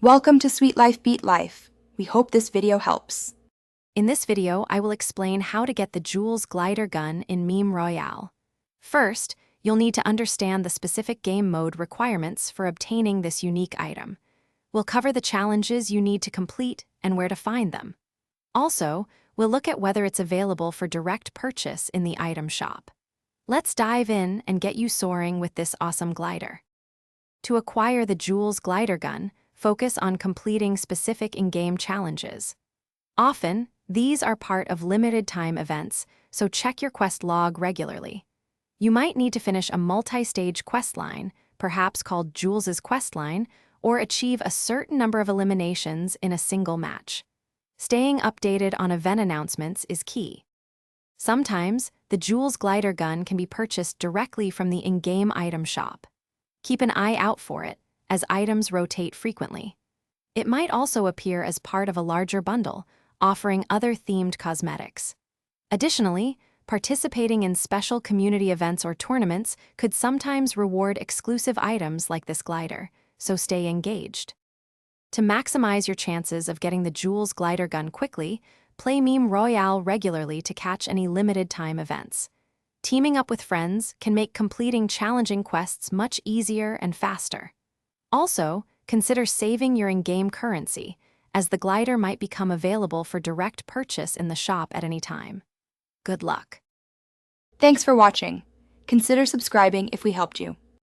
Welcome to Sweet Life Beat Life. We hope this video helps. In this video, I will explain how to get the Jules Glider Gun in Meme Royale. First, you'll need to understand the specific game mode requirements for obtaining this unique item. We'll cover the challenges you need to complete and where to find them. Also, we'll look at whether it's available for direct purchase in the item shop. Let's dive in and get you soaring with this awesome glider. To acquire the Jules Glider Gun, focus on completing specific in-game challenges. Often, these are part of limited-time events, so check your quest log regularly. You might need to finish a multi-stage quest line, perhaps called Jules's quest line, or achieve a certain number of eliminations in a single match. Staying updated on event announcements is key. Sometimes, the Jules Glider Gun can be purchased directly from the in-game item shop. Keep an eye out for it, as items rotate frequently. It might also appear as part of a larger bundle, offering other themed cosmetics. Additionally, participating in special community events or tournaments could sometimes reward exclusive items like this glider, so stay engaged. To maximize your chances of getting the Jules Glider Gun quickly, play Meme Royale regularly to catch any limited-time events. Teaming up with friends can make completing challenging quests much easier and faster. Also, consider saving your in-game currency, as the glider might become available for direct purchase in the shop at any time. Good luck! Thanks for watching. Consider subscribing if we helped you.